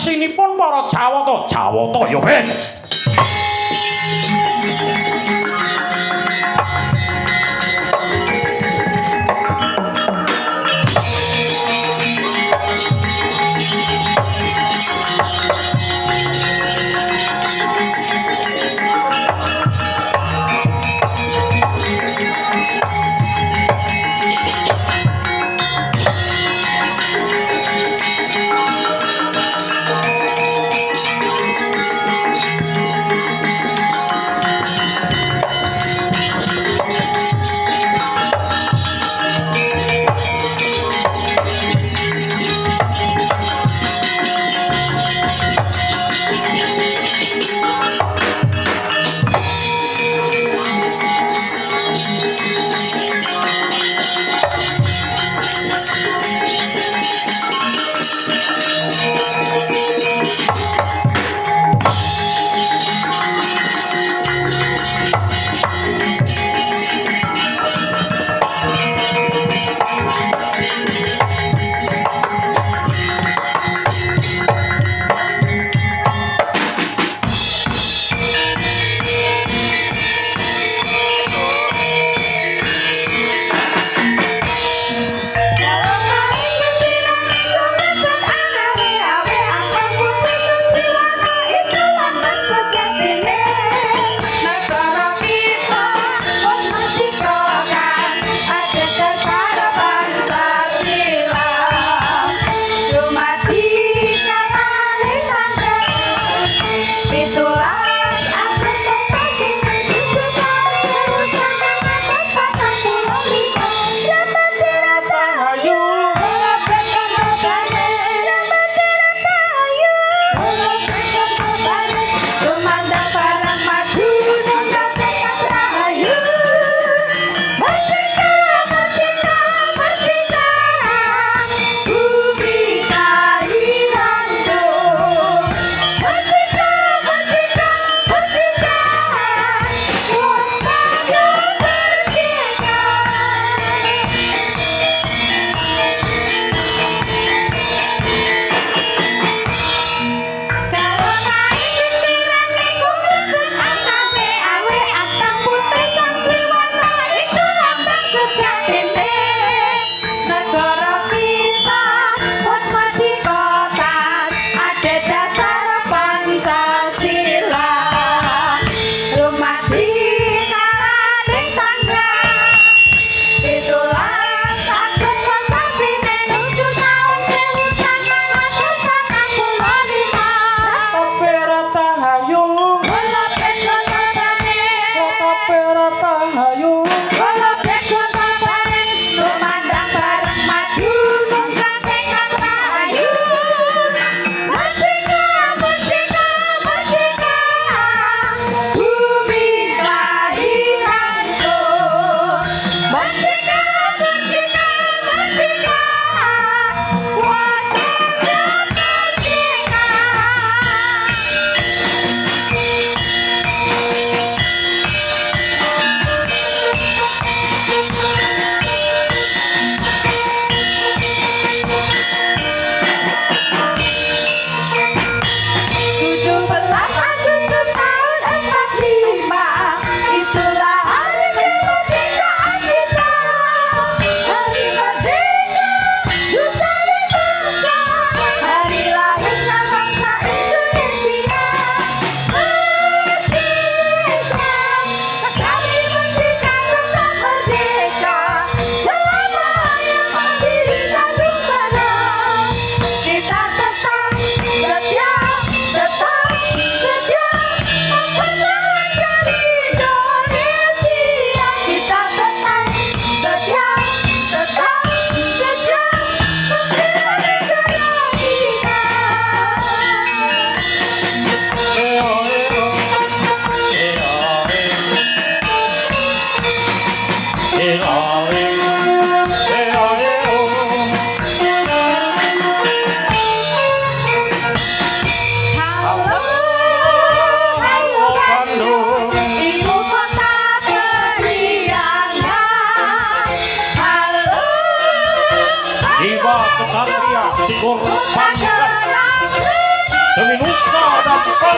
yaksinipun para Jawata ya ben.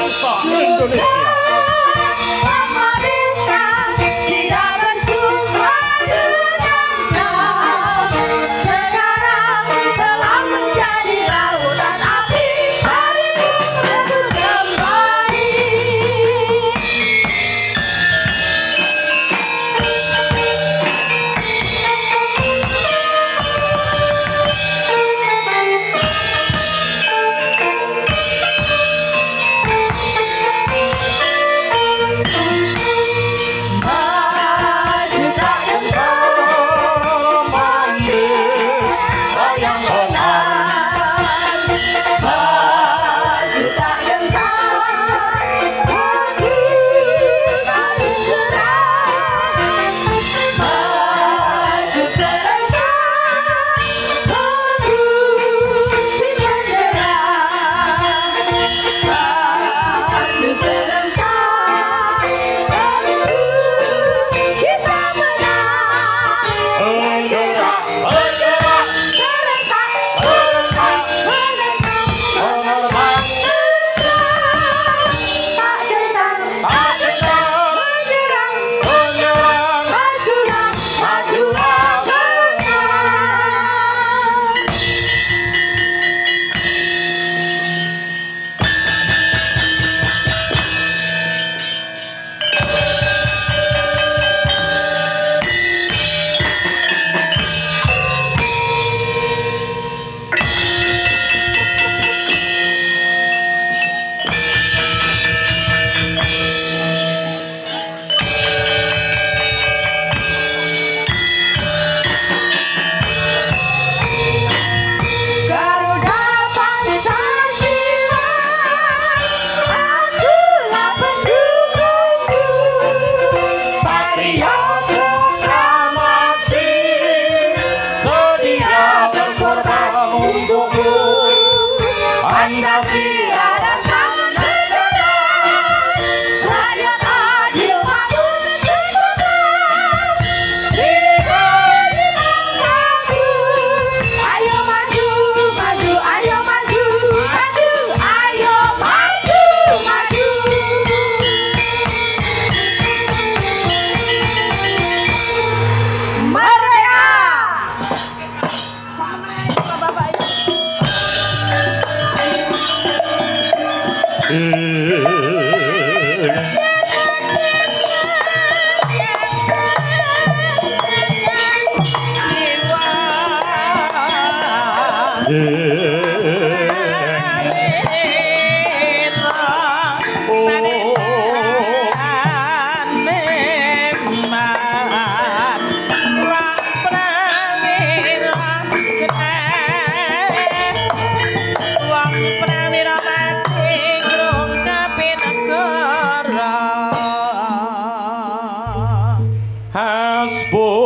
bangsa Indonesia.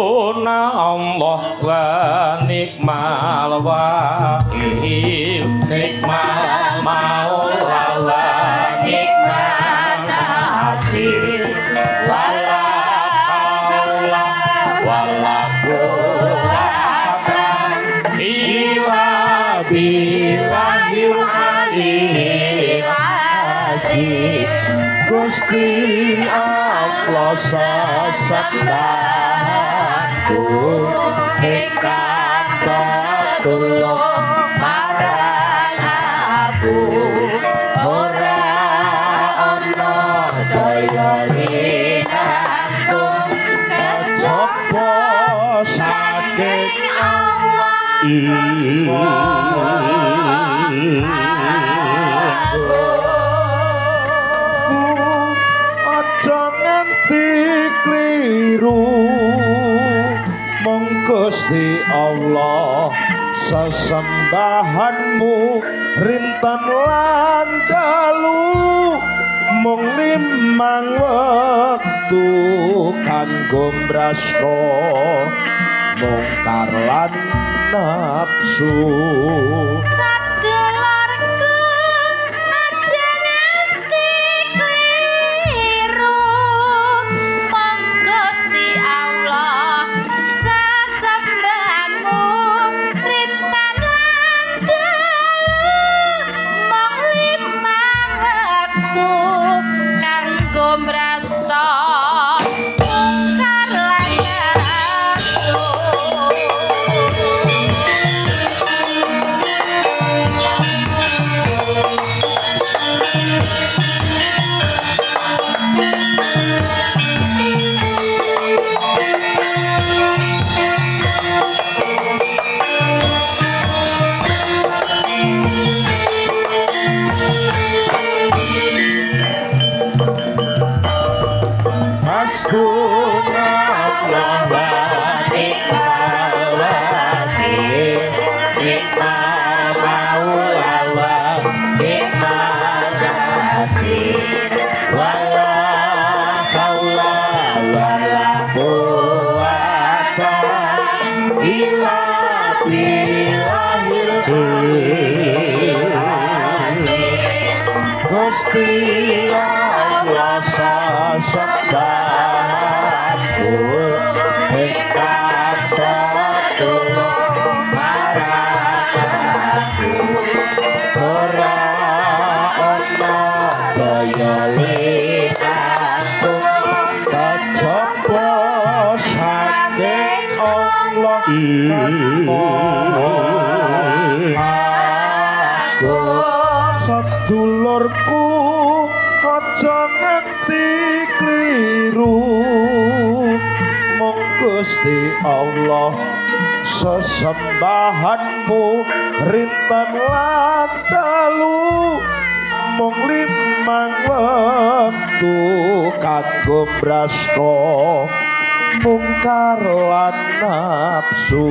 Hasbunallah wa ni'mal wakil, nikmal maula wa nikmal nasir, wala haula wala quwwata illa billahil aliyyil azim. Gusti Allah sasabantu ikat batullah marang aku ora ana daya linangku kejaba saking aja nganti kliru mong Gusti Allah sesembahanmu rintan lan dalu mung limang wektu kanggo mrasta mungkar lan nafsu. Waktu Imanasir wala haula wala quwata illa billahil Gusti Allah sasabaku hekata tulung marakaku ora ana daya likaku kejaba saking Allah aku sedulurku aja nganti kliru mung Gusti Allah sesembahanmu rinten lan dalu mung limang wektu kanggo mraska mungkar lan nafsu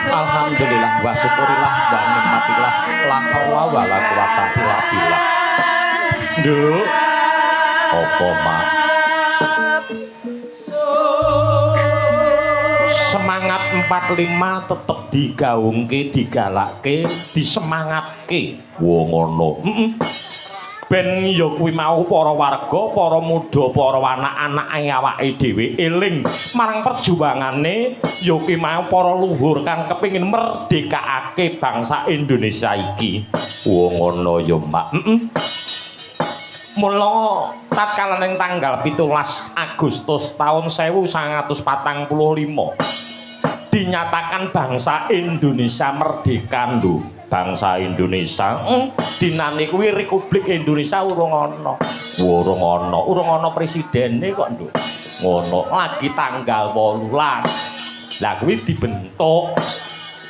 Alhamdulillah wa syukurillah wa nikmatillah la haula wala quwata illa billah. Nduk apa mak semangat 45 tetep digaungke digalakke disemangatke wong ngono ben ya kuwi mau para warga para muda para anak-anak awake dhewe eling marang perjuangane ya kuwi mau para luhur kang kepengin merdekakake bangsa Indonesia iki wong ngono ya Mbak mula tatkala ning tanggal 17 Agustus tahun 1945 dinyatakan bangsa Indonesia merdeka lho bangsa Indonesia dinane kuwi Republik Indonesia urung ana presidene kok nduk ngono lagi tanggal 18 lah kuwi dibentuk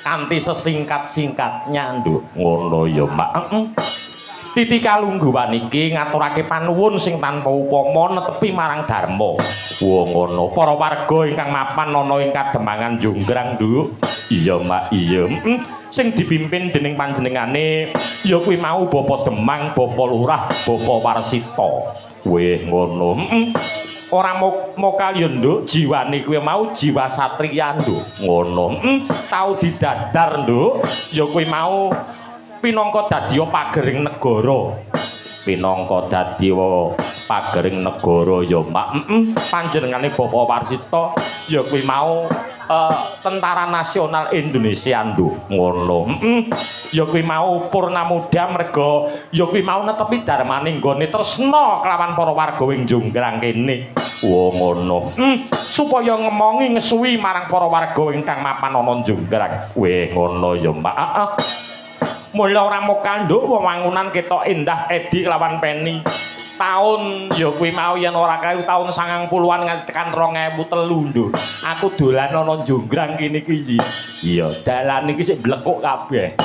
kanthi sesingkat-singkatnya nduk ngono ya Mak Titi kalungguhan iki ngaturake panuwun sing tanpa upama netepi marang dharma. Wong ngono, para warga ingkang mapan ana ing Kademangan Jonggrang, Nduk. Iya, Mak, iya. Sing dipimpin dening panjenengane ya kuwi mau Bapak Demang, Bapak Lurah, Bapak Warsita. Weh ngono. Ora mokal yo Nduk, jiwane kuwi mau jiwa satriya, Nduk. Ngono. Tau didadar, Nduk. Ya kuwi mau pinangka dadi pagering negara. Pinangka dadi pagering negara ya Mak. Panjenengane Bapak Warsita ya kuwi mau Tentara Nasional Indonesia Nduk. Ngono. Ya kuwi mau Purnamuda merga ya kuwi mau netepi darmane nggone tresna kelawan para warga ing Jonggrang kene. Wong ngono. Supaya ngemongi ngesuwi marang para warga ingkang mapan ana Jonggrang. Weh ngono ya Mak. Mula ora mokal Nduk wewangunan ketok endah edi lawan peni. Taun ya kuwi mau yen ora kae taun 90-an nganti tekan 2003 Nduk. Aku dolan ana Jonggrang kene iki. Iya, dalan iki sik blekuk kabeh.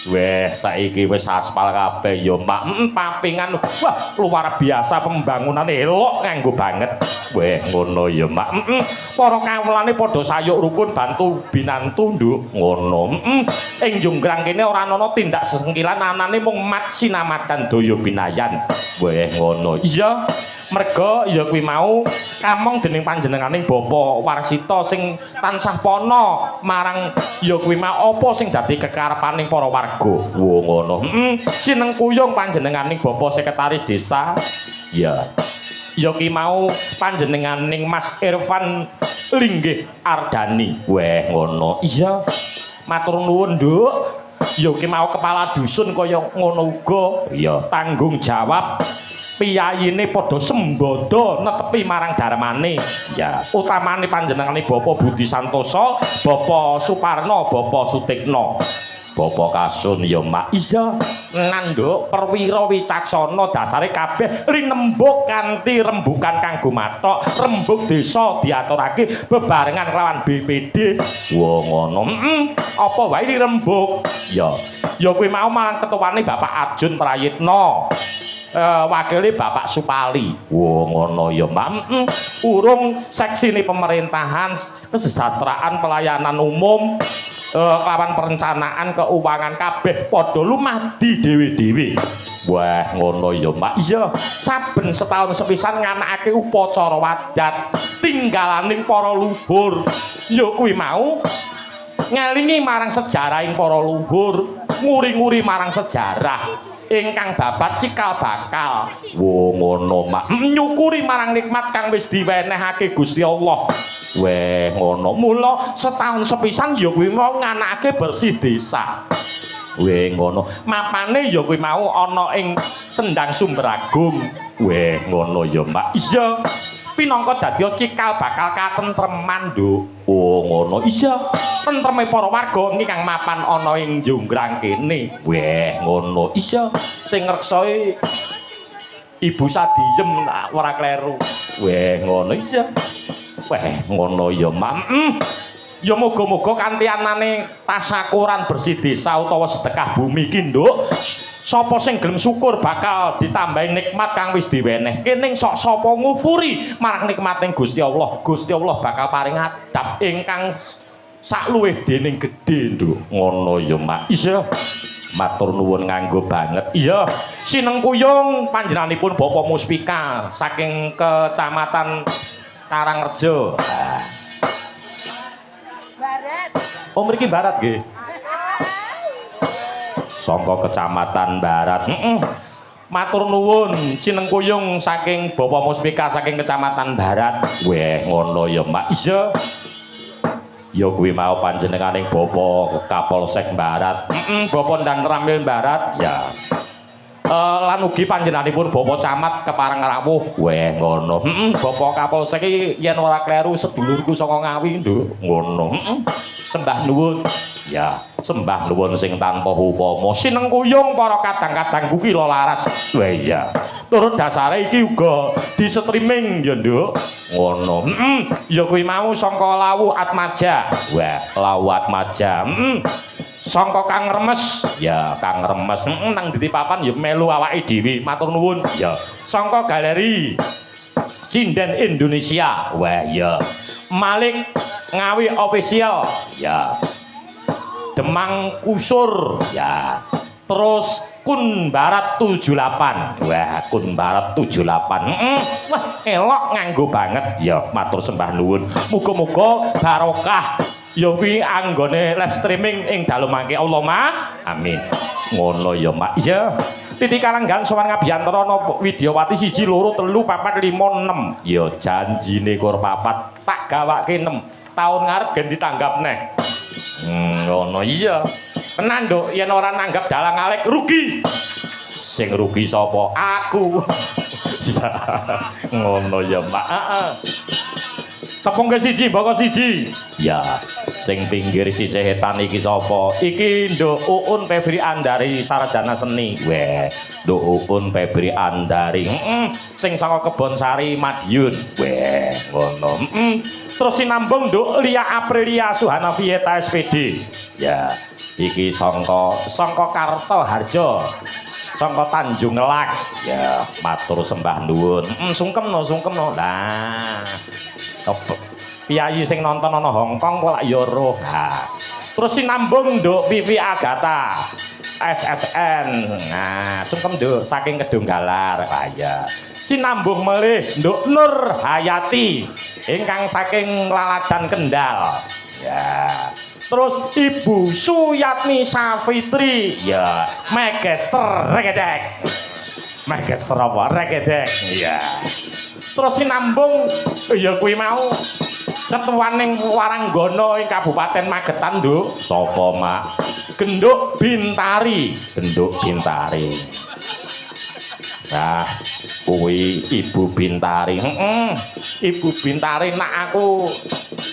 Weh, saiki wis aspal kabeh ya, Mak. Papingan wah luar biasa pembangunane elok nganggo banget. Weh, ngono ya, Mak. Para kawulane padha sayuk rukun bantu binantu, Nduk. Ngono. Ing Jonggrang kene ora ana tindak sesengkilan anane mung mat sinamatan daya binayan. Weh, ngono. Iya. Merga ya kuwi mau kamong dening panjenenganing Bapak Warsita sing tansah pana marang ya kuwi mau apa sing dadi kekarepaning para warga. Wo ngono. Sineng kuyung panjenenganing Bapak Sekretaris Desa. Ya. Ya ki mau panjenenganing Mas Irfan Linggih Ardani. Weh ngono. Iya. Matur nuwun, Nduk. Ya ki mau kepala dusun kaya ngono uga. Ya, tanggung jawab piyayine padha sembodo netepi marang darmane. Ya, utamane panjenengane Bapak Budi Santoso, Bapak Suparno, Bapak Sutikno. Bapak Kasun ya Mak. Iya, nanduk perwira wicaksana dasare kabeh rinembuk kanthi rembukan kanggo matok, rembug desa diaturake bebarengan kelawan BPD. Wah ngono. Apa wae dirembug? Ya kuwi mau marang ketuane Bapak Arjun Prayitna. Wakile Bapak Supali. Wah ngono ya Mak. Urung seksine pemerintahan, kesejahteraan pelayanan umum, kawan perencanaan keuangan kabeh padha lumadi dhewe-dhewe. Wah ngono ya Mak. Iya, saben setahun sepisan nganakake upacara wadat tinggalaning para luhur. Ya kuwi mau ngelingi marang sejarahing para luhur, nguri-nguri marang sejarah ingkang babat cikal bakal. Wo ngono Mak. Nyukuri marang nikmat kang wis diwenehake Gusti Allah. Weh ngono. Mula setahun sepisan ya kuwi mau nganakake bersih desa. Weh ngono. Mapane ya kuwi mau ana ing Sendang Sumberagung. Weh ngono ya Mak. Iya. Pinangka dadi cikal bakal katentreman, Nduk. Oh ngono. Iya. Tentreme para warga ingkang mapan ana ing Jonggrang kene. Weh ngono. Iya. Sing ngreksoi Ibu Sadiem ora kleru. Weh ngono. Iya. Weh ngono ya Mak. Ya muga-muga kanthi anane tasakuran bersih desa utawa sedekah bumi iki, Nduk, sapa sing gelem syukur bakal ditambahi nikmat kang wis diwenehke ning sok sapa ngufuri marang nikmating Gusti Allah. Gusti Allah bakal paring adab ingkang sakluwih dening gedhe, Nduk. Ngono ya Mak. Iya. Matur nuwun nganggo banget. Iya, sinengkuyung panjenenganipun Bapak Muspika saking Kecamatan Karangrejo. Barat. Oh mriki Barat nggih. Sangka Kecamatan Barat. Matur nuwun sinengkuyung saking Bapak Muspika saking Kecamatan Barat. Weh ngono ya Mak. Iya. Ya kuwi mau panjenenganing Bapak Kapolsek Barat. Bapak Ndang Ramil Barat. Ya. Lan ugi panjenenganipun Bapak Camat Kepareng Rawuh. Weh ngono. Bapak Kapolsek iki yen ora kleru sedulurku saka Ngawi, Nduk. Ngono. Sembah nuwun. Ya, sembah nuwun sing tanpa upama. Sinengkuyung para kadang-kadang kuwi laras. Wah iya. Turut dasare iki uga di streaming ya, Nduk. Ngono. Ya kuwi mau sangka Lawu Atmaja. Wah, Lawu Atmaja. Sangka Kang Remes. Ya, Kang Remes. Nang ndi papan ya melu awake dhewe. Matur nuwun. Ya, sangka Galeri Sinden Indonesia. Wah ya. Malik Ngawi Official. Ya. Demang Kusur. Ya. Terus Kun Barat 78. Wah, Kun Barat 78. Wah, elok nganggo banget. Ya, matur sembah nuwun. Muga-muga barokah. Ya kuwi anggone live streaming ing dalu mangke Allahumma amin. Ngono ya Mak. Ya. Titi Kalanggan sowan Ngabiyantara ana Widyawati 1 2 3 4 5 6. Ya janjine kur 4 tak gawake 6. Tahun ngarep gen ditanggap neh. Ngono iya. Tenan Nduk, yen ora nanggap dalang alek rugi. Sing rugi sapa? Aku. Ngono ya Mak. Heeh. Tepung ke siji, boko siji. Ya, sing pinggir si setan iki sapa? Iki Nduk Uun Febri Andari sarjana seni. Weh, Nduk Uun Febri Andari. Sing saka Kebonsari Madiun. Weh, ngono. Terus sinambung Nduk Lia Aprilia Suhana Vieta SPD. Ya, iki sangka Karto Harjo. Sangka Tanjung Ngelak. Ya, matur sembah nuwun. Sungkemno. Nah. Piyayi sing nonton ana Hongkong kok lak ya roh. Nah. Terus sinambung Nduk Vivi Agatha SSN. Nah, sungkem Nduk saking Kedunggalar. Ah ya. Sinambung melih Nduk Nur Hayati ingkang saking Laladan Kendal. Ya. Terus Ibu Suyatni Safitri. Ya, Megester Regedek. Megester apa? Regedek. Ya. Terus sinambung ya kuwi mau ketuaning Waranggana ing Kabupaten Magetan, Nduk. Sapa, Mak? Genduk Bintari. Nah, kuwi Ibu Bintari. Ibu Bintari nak aku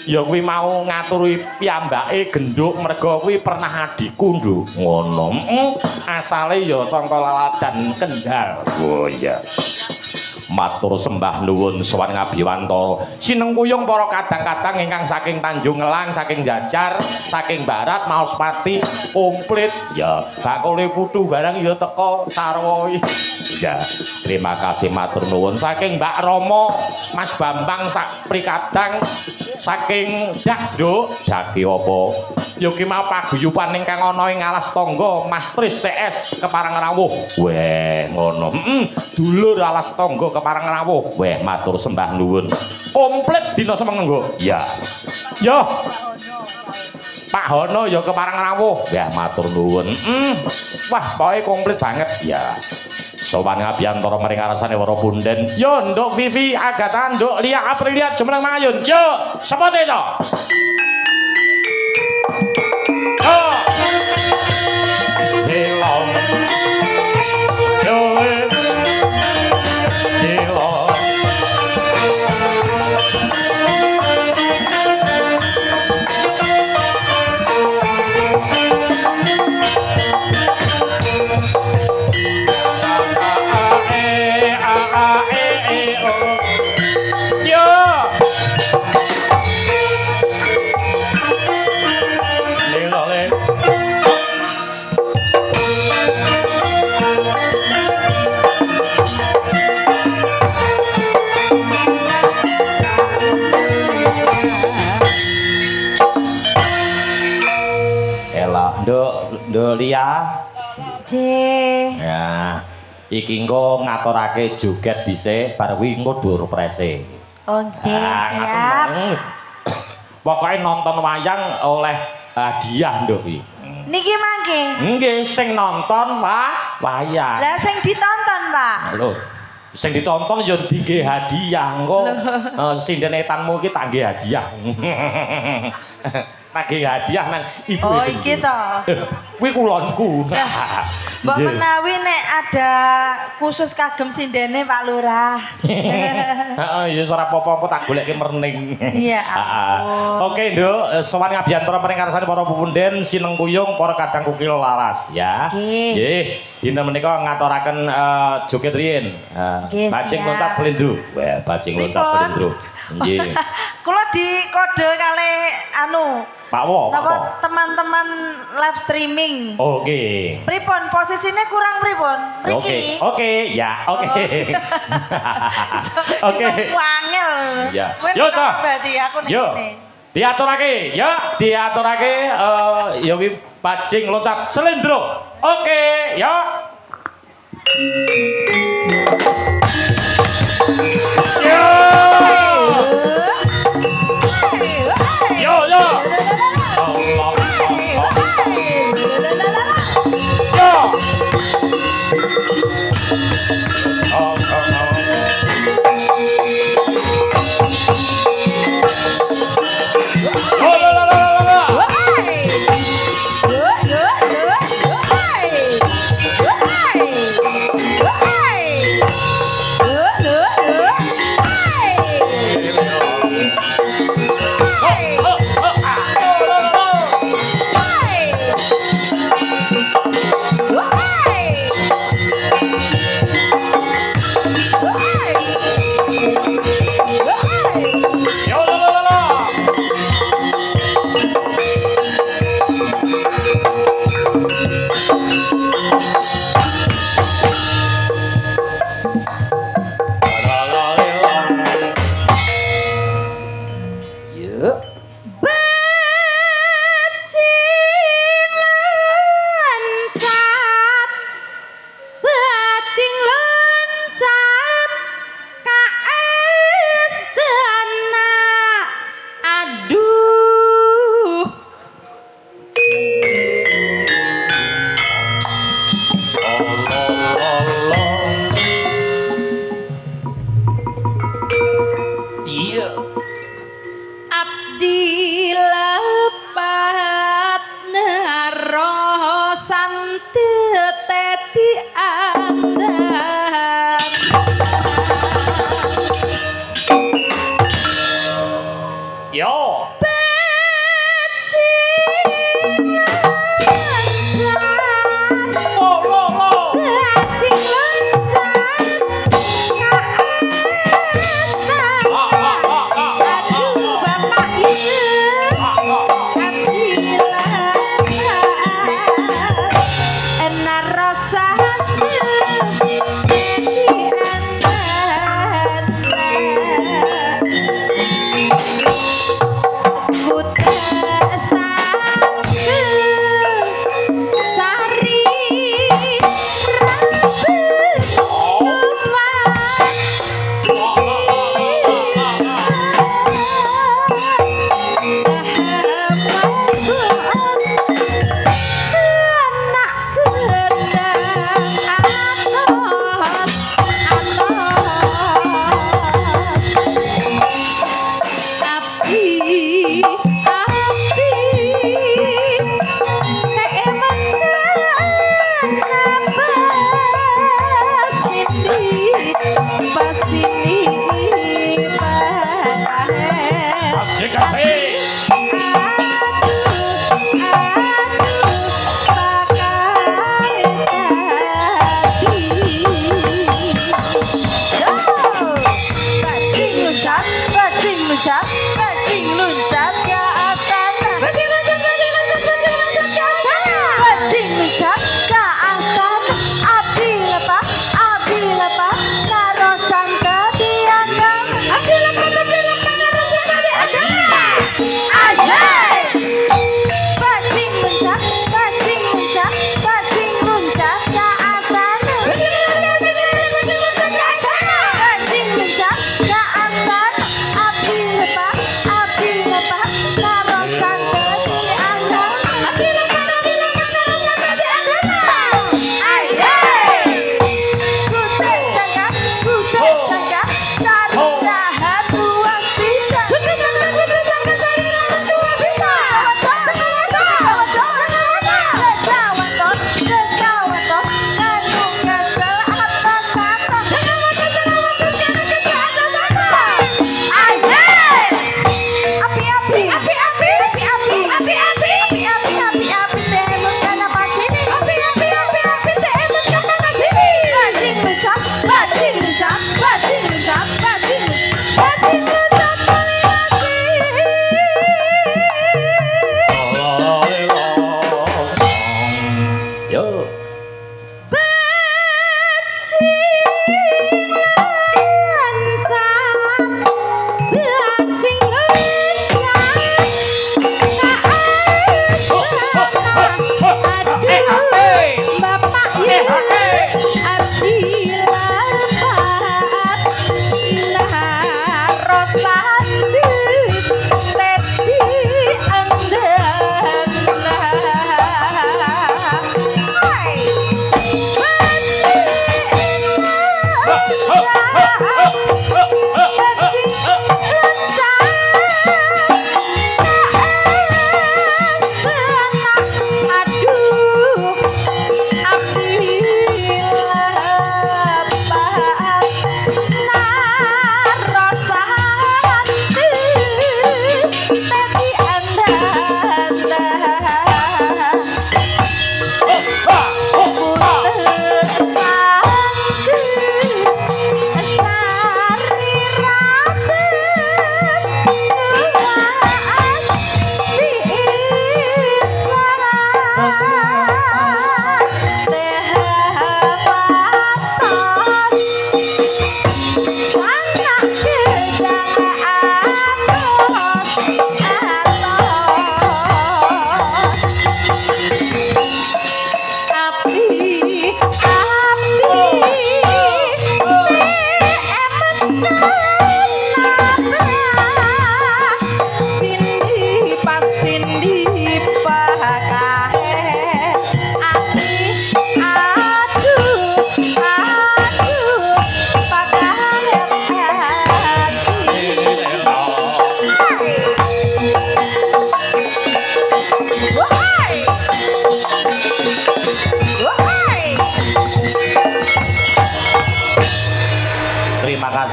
ya kuwi mau ngaturi piyambake genduk merga kuwi pernah adikku nduk ngono asale ya saka Laladan Kendal oh iya matur sembah nuwun sowan ngabiwantara sinengkuyung para kadang-kadang ingkang saking Tanjung Ngelang saking Jajar saking Barat maos pati komplit ya bakule putu barang ya teka sarwa ya terima kasih matur nuwun saking Mbak Romo Mas Bambang sak prikadang saking Dakduk daki apa ya ki mau paguyuban ingkang ana ing alas tangga Mas Tris TS Keparang Rawuh weh ngono dulur alas tangga Keparang Rawuh weh matur sembah nuwun komplit dina semenggo ya yo Pak Hono ya Keparang Rawuh ya matur nuwun wah pokoke komplit banget ya sowan ngabiantara mring ngarasane para punden yo nduk Vivi Agatha nduk Lia Aprilia jumeneng mayun yo sapa to Hello. Nduk Lia. C. Ya. Iki engko ngaturake joget dhisik bar kuwi engko durprese. Oh, siap. Pokoke nonton wayang oleh hadiah nduk iki. Niki mangke. Nggih, sing nonton wayang. Lah sing ditonton, Pak. Lho, sing ditonton ya dingge hadiah engko sinden etanmu iki tak nggih hadiah. Nagih hadiah nang ibu. Oh, iki to. Kuwi kulonku. Mbok menawi nek ada khusus kagem sindene Pak Lurah. Heeh, ya ora apa-apa tak goleke merning. Iya. Oke, Nduk, sowan ngabiantara mring ngarsane para pupunden sinengkuyung para kadang kukil laras ya. Nggih. Dina menika ngaturaken joget riyin. Bajing loncat slendro. Wah, bajing loncat slendro. Nggih. Kula dikode kalih Pak Wo, napa teman-teman live streaming. Oke. Pripun posisine kurang pripun? Mriki. Oke, ya, oke. Oke. Wangel. Ya. Yo to. Berarti aku ngene. Diaturake, ya, diaturake ya kuwi bajing loncat slendro. Oke, ya. Yo. Yo, yo.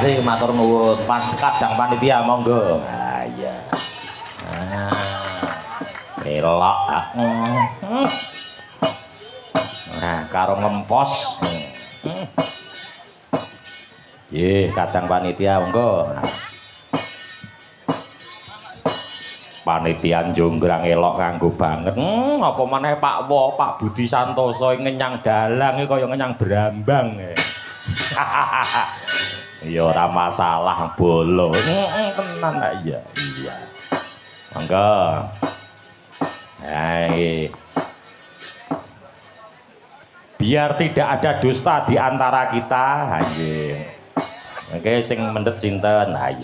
kasih matur nuwun. Kadang panitia monggo. Ah iya. Elok. Nah, karo ngempos. Kadang panitia monggo. Panitian Jonggrang elok kanggo banget. Apa maneh Pak Pak Budi Santoso ngenyang dalang kaya ngenyang brambang. Ya ora masalah bolo. Tenan iya. Iya. Monggo. Hai. Biar tidak ada dusta di antara kita. Nggih. Oke sing mendhet sinten? Ayo.